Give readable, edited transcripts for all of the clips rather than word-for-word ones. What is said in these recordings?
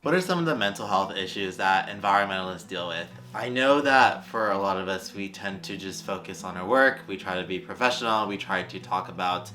What are some of the mental health issues that environmentalists deal with? I know that for a lot of us, we tend to just focus on our work. We try to be professional. We try to talk about,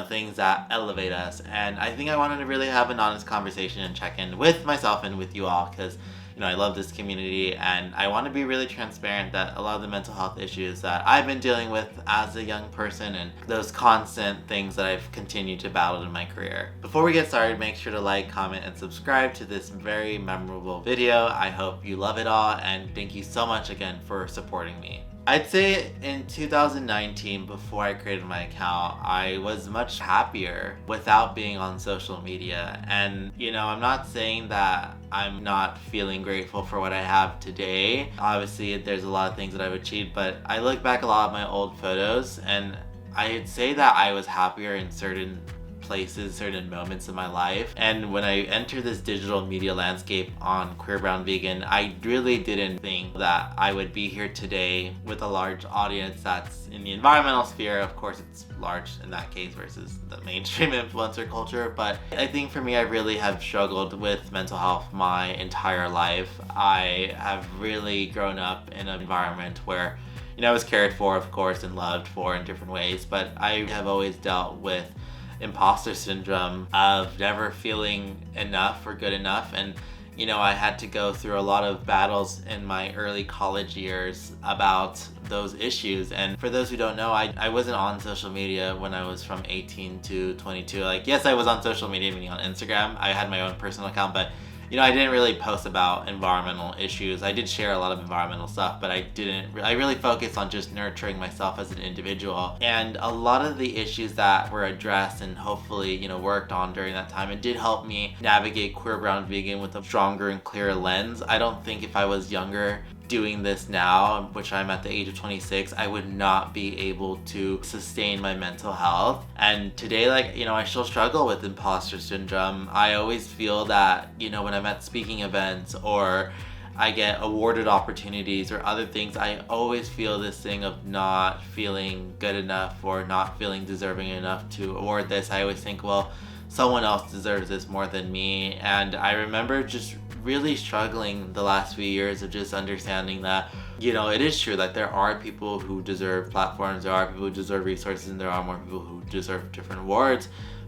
things that elevate us. And I think I wanted to really have an honest conversation and check in with myself and with you all because, I love this community and I want to be really transparent that a lot of the mental health issues that I've been dealing with as a young person and those constant things that I've continued to battle in my career. Before we get started, make sure to like, comment, and subscribe to this very memorable video. I hope you love it all and thank you so much again for supporting me. I'd say in 2019, before I created my account, I was much happier without being on social media. And, I'm not saying that I'm not feeling grateful for what I have today. Obviously, there's a lot of things that I've achieved, but I look back a lot at my old photos and I'd say that I was happier in certain places, certain moments in my life. And when I entered this digital media landscape on Queer Brown Vegan, I really didn't think that I would be here today with a large audience that's in the environmental sphere. Of course, it's large in that case versus the mainstream influencer culture. But I think for me, I really have struggled with mental health my entire life. I have really grown up in an environment where I was cared for, of course, and loved for in different ways, but I have always dealt with imposter syndrome of never feeling enough or good enough. And I had to go through a lot of battles in my early college years about those issues. And for those who don't know, I wasn't on social media when I was from 18 to 22. Yes, I was on social media, meaning on Instagram. I had my own personal account, but I didn't really post about environmental issues. I did share a lot of environmental stuff, but I really focused on just nurturing myself as an individual. And a lot of the issues that were addressed and hopefully, worked on during that time, it did help me navigate Queer Brown Vegan with a stronger and clearer lens. I don't think if I was younger doing this now, which I'm at the age of 26, I would not be able to sustain my mental health. And today, I still struggle with imposter syndrome. I always feel that, when I'm at speaking events or I get awarded opportunities or other things, I always feel this thing of not feeling good enough or not feeling deserving enough to award this. I always think, well, someone else deserves this more than me. And I remember just really struggling the last few years of just understanding that, it is true that there are people who deserve platforms, there are people who deserve resources, and there are more people who deserve different awards.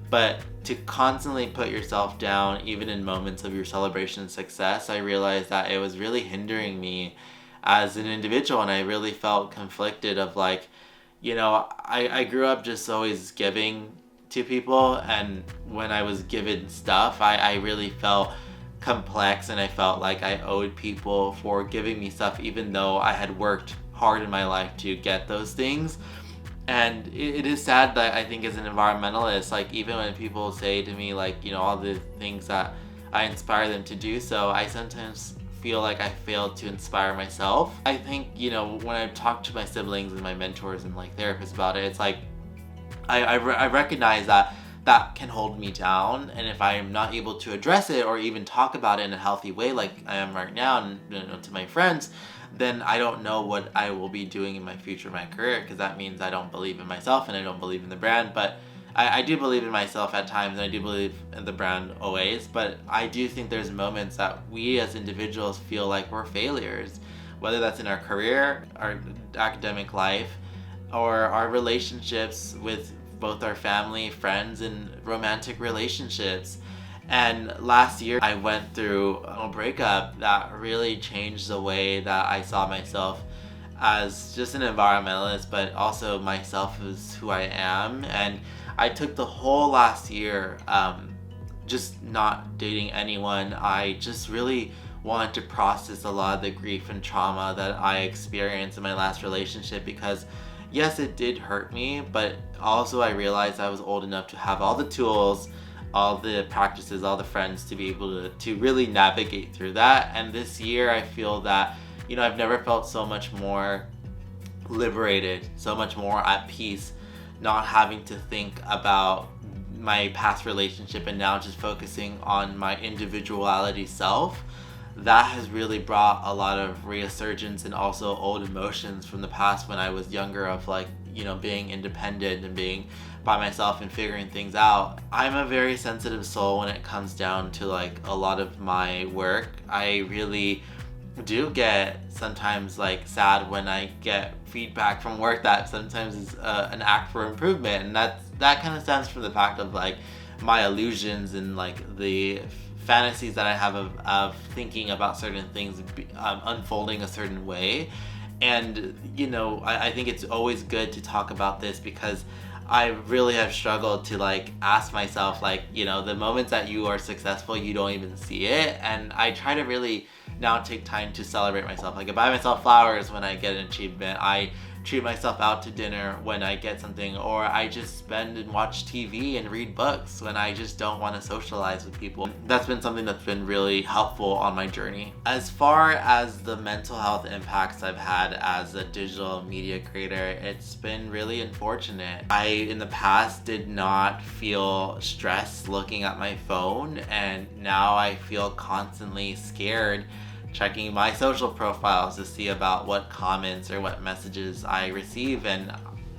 But to constantly put yourself down, even in moments of your celebration and success, I realized that it was really hindering me as an individual. And I really felt conflicted of I grew up just always giving to people. And when I was given stuff, I really felt complex and I felt like I owed people for giving me stuff, even though I had worked hard in my life to get those things. And it is sad that I think as an environmentalist, even when people say to me, all the things that I inspire them to do so, I sometimes feel like I failed to inspire myself. I think, when I talk to my siblings and my mentors and therapists about it, it's I recognize that can hold me down. And if I am not able to address it or even talk about it in a healthy way like I am right now and to my friends, then I don't know what I will be doing in my future, my career, because that means I don't believe in myself and I don't believe in the brand. But I do believe in myself at times and I do believe in the brand always. But I do think there's moments that we as individuals feel like we're failures, whether that's in our career, our academic life, or our relationships with both our family, friends, and romantic relationships. And last year I went through a breakup that really changed the way that I saw myself as just an environmentalist, but also myself as who I am. And I took the whole last year just not dating anyone. I just really wanted to process a lot of the grief and trauma that I experienced in my last relationship because yes, it did hurt me, but also I realized I was old enough to have all the tools, all the practices, all the friends to be able to really navigate through that. And this year I feel that, I've never felt so much more liberated, so much more at peace, not having to think about my past relationship and now just focusing on my individuality self. That has really brought a lot of resurgence and also old emotions from the past when I was younger of being independent and being by myself and figuring things out. I'm a very sensitive soul when it comes down to like a lot of my work. I really do get sometimes like sad when I get feedback from work that sometimes is an act for improvement, and that kind of stems from the fact of like my illusions and like the fantasies that I have of thinking about certain things unfolding a certain way. And I think it's always good to talk about this because I really have struggled to like ask myself like, the moments that you are successful, you don't even see it. And I try to really now take time to celebrate myself. Like I buy myself flowers when I get an achievement. I treat myself out to dinner when I get something, or I just spend and watch TV and read books when I just don't want to socialize with people. That's been something that's been really helpful on my journey. As far as the mental health impacts I've had as a digital media creator, it's been really unfortunate. I, in the past, did not feel stressed looking at my phone, and now I feel constantly scared checking my social profiles to see about what comments or what messages I receive. And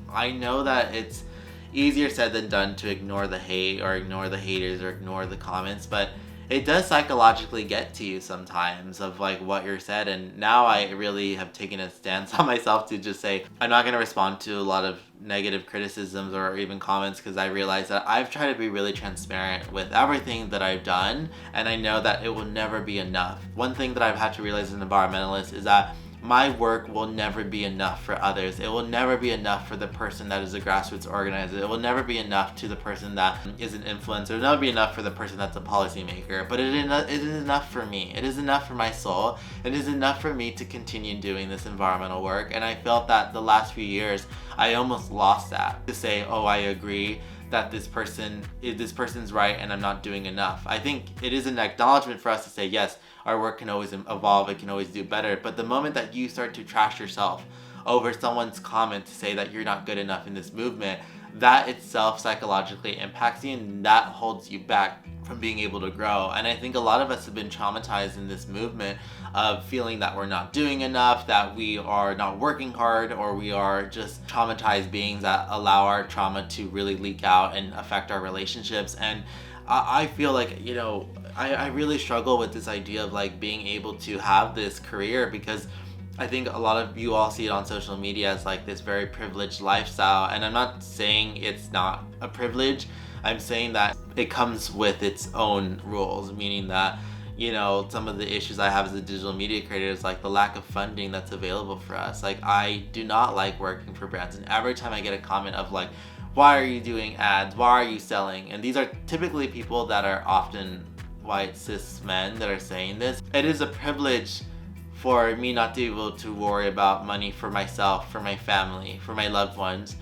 I know that it's easier said than done to ignore the hate or ignore the haters or ignore the comments, but it does psychologically get to you sometimes of like what you're said. And now I really have taken a stance on myself to just say I'm not going to respond to a lot of negative criticisms or even comments, because I realize that I've tried to be really transparent with everything that I've done, and I know that it will never be enough. One thing that I've had to realize as an environmentalist is that my work will never be enough for others. It will never be enough for the person that is a grassroots organizer. It will never be enough to the person that is an influencer. It will never be enough for the person that's a policymaker. But it is enough for me. It is enough for my soul. It is enough for me to continue doing this environmental work. And I felt that the last few years, I almost lost that. To say, oh, I agree that this person's right and I'm not doing enough. I think it is an acknowledgement for us to say, yes, our work can always evolve, it can always do better. But the moment that you start to trash yourself over someone's comment to say that you're not good enough in this movement, that itself psychologically impacts you, and that holds you back from being able to grow. And I think a lot of us have been traumatized in this movement of feeling that we're not doing enough, that we are not working hard, or we are just traumatized beings that allow our trauma to really leak out and affect our relationships. And I feel like, I really struggle with this idea of like being able to have this career, because I think a lot of you all see it on social media as like this very privileged lifestyle. And I'm not saying it's not a privilege. I'm saying that it comes with its own rules, meaning that, some of the issues I have as a digital media creator is like the lack of funding that's available for us. Like I do not like working for brands. And every time I get a comment of like, why are you doing ads? Why are you selling? And these are typically people that are often white cis men that are saying this. It is a privilege for me not to be able to worry about money for myself, for my family, for my loved ones,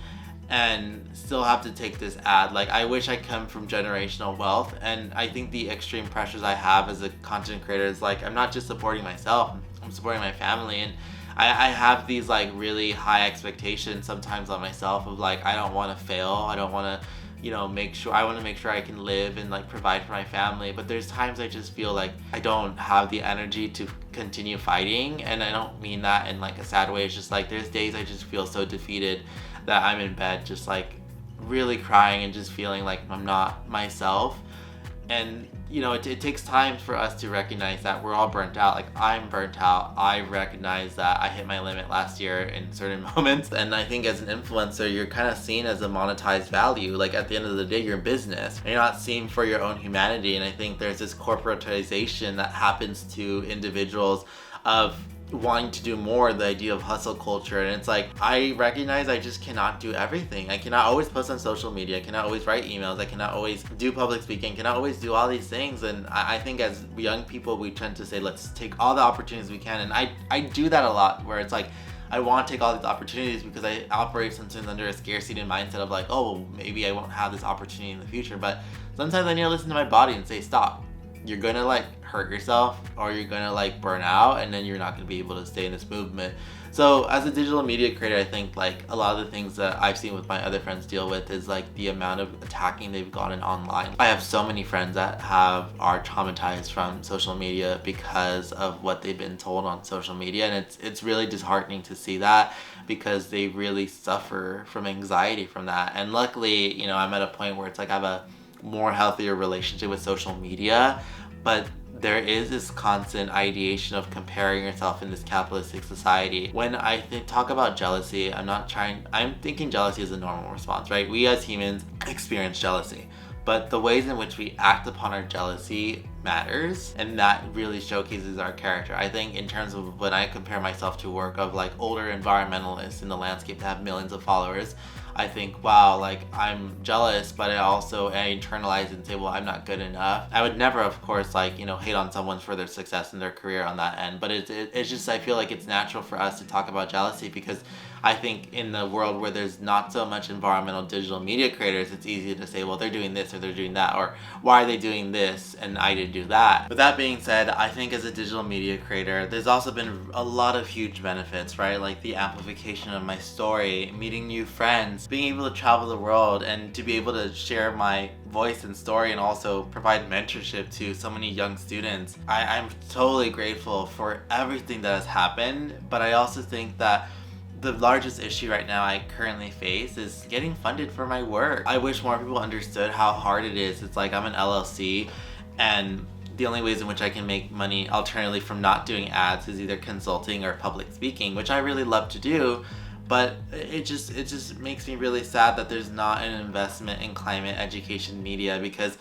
and still have to take this ad. Like I wish I come from generational wealth, and I think the extreme pressures I have as a content creator is like I'm not just supporting myself, I'm supporting my family. And I have these like really high expectations sometimes on myself of like I don't want to fail, I don't want to I want to make sure I can live and like provide for my family. But there's times I just feel like I don't have the energy to continue fighting, and I don't mean that in like a sad way. It's just like there's days I just feel so defeated that I'm in bed just like really crying and just feeling like I'm not myself. And it takes time for us to recognize that we're all burnt out. Like I'm burnt out. I recognize that I hit my limit last year in certain moments. And I think as an influencer, you're kind of seen as a monetized value. Like at the end of the day, you're in business and you're not seen for your own humanity. And I think there's this corporatization that happens to individuals of wanting to do more, the idea of hustle culture. And it's like I recognize I just cannot do everything. I cannot always post on social media, I cannot always write emails, I cannot always do public speaking, cannot always do all these things. And I think as young people we tend to say let's take all the opportunities we can, and I do that a lot, where it's like I want to take all these opportunities because I operate sometimes under a scarcity mindset of like, oh well, maybe I won't have this opportunity in the future. But sometimes I need to listen to my body and say stop. You're gonna like hurt yourself or you're gonna like burn out, and then you're not gonna be able to stay in this movement. So as a digital media creator, I think like a lot of the things that I've seen with my other friends deal with is like the amount of attacking they've gotten online. I have so many friends that are traumatized from social media because of what they've been told on social media, and it's really disheartening to see that, because they really suffer from anxiety from that. And luckily, you know, I'm at a point where it's like I have a more healthier relationship with social media, but there is this constant ideation of comparing yourself in this capitalistic society. When I talk about jealousy, I'm thinking jealousy is a normal response, right? We as humans experience jealousy, but the ways in which we act upon our jealousy matters, and that really showcases our character. I think in terms of when I compare myself to work of like older environmentalists in the landscape that have millions of followers, I think, wow, like I'm jealous, but I internalize and say, well, I'm not good enough. I would never, of course, like, you know, hate on someone for their success in their career on that end, but it's just, I feel like it's natural for us to talk about jealousy, because I think in the world where there's not so much environmental digital media creators, it's easy to say, well, they're doing this or they're doing that, or why are they doing this and I didn't do that. With that being said, I think as a digital media creator, there's also been a lot of huge benefits, right? Like the amplification of my story, meeting new friends, being able to travel the world, and to be able to share my voice and story, and also provide mentorship to so many young students. I'm totally grateful for everything that has happened, but I also think that the largest issue right now I currently face is getting funded for my work. I wish more people understood how hard it is. It's like I'm an LLC, and the only ways in which I can make money alternatively from not doing ads is either consulting or public speaking, which I really love to do. But it just makes me really sad that there's not an investment in climate education media, because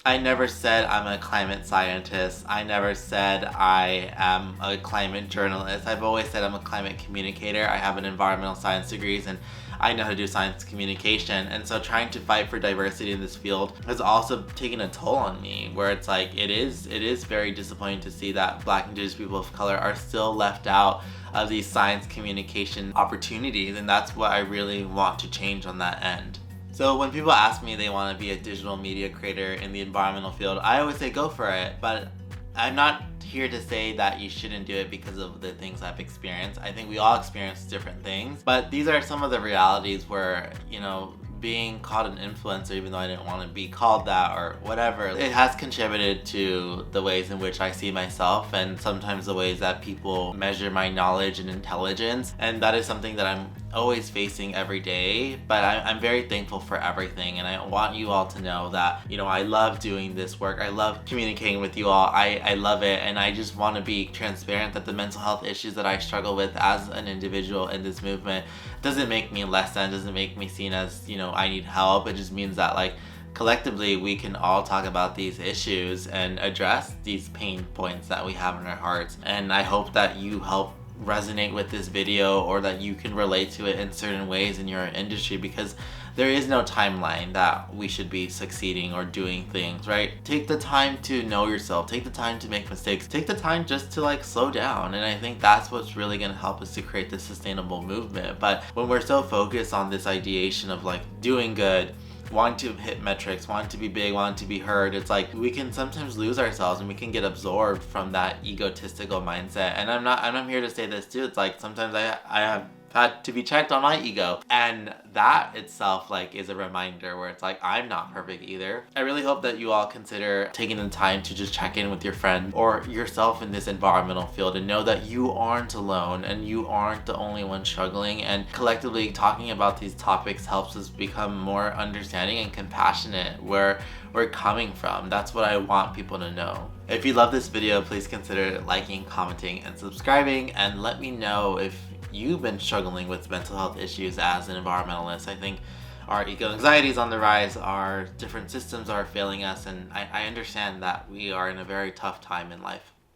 I never said I'm a climate scientist. I never said I am a climate journalist. I've always said I'm a climate communicator. I have an environmental science degrees, and I know how to do science communication. And so trying to fight for diversity in this field has also taken a toll on me, where it's like it is very disappointing to see that Black and Indigenous people of color are still left out of these science communication opportunities, and that's what I really want to change on that end. So when people ask me they want to be a digital media creator in the environmental field, I always say go for it, but I'm not here to say that you shouldn't do it because of the things I've experienced. I think we all experience different things, but these are some of the realities where, you know, being called an influencer, even though I didn't want to be called that or whatever, it has contributed to the ways in which I see myself, and sometimes the ways that people measure my knowledge and intelligence. And that is something that I'm always facing every day, but I'm very thankful for everything, and I want you all to know that, you know, I love doing this work. I love communicating with you all. I love it, and I just want to be transparent that the mental health issues that I struggle with as an individual in this movement doesn't make me less than, doesn't make me seen as, you know, I need help. It just means that like collectively we can all talk about these issues and address these pain points that we have in our hearts. And I hope that you help resonate with this video, or that you can relate to it in certain ways in your industry, because there is no timeline that we should be succeeding or doing things, right? Take the time to know yourself, take the time to make mistakes, take the time just to like slow down. And I think that's what's really going to help us to create this sustainable movement. But when we're so focused on this ideation of like doing good, wanting to hit metrics, wanting to be big, wanting to be heard, it's like we can sometimes lose ourselves, and we can get absorbed from that egotistical mindset. And I'm here to say this too. It's like sometimes I have had to be checked on my ego, and that itself like is a reminder where it's like I'm not perfect either. I really hope that you all consider taking the time to just check in with your friend or yourself in this environmental field, and know that you aren't alone and you aren't the only one struggling. And collectively talking about these topics helps us become more understanding and compassionate where we're coming from. That's what I want people to know. If you love this video, please consider liking, commenting, and subscribing, and let me know if you've been struggling with mental health issues as an environmentalist. I think our eco-anxiety is on the rise, our different systems are failing us, and I understand that we are in a very tough time in life.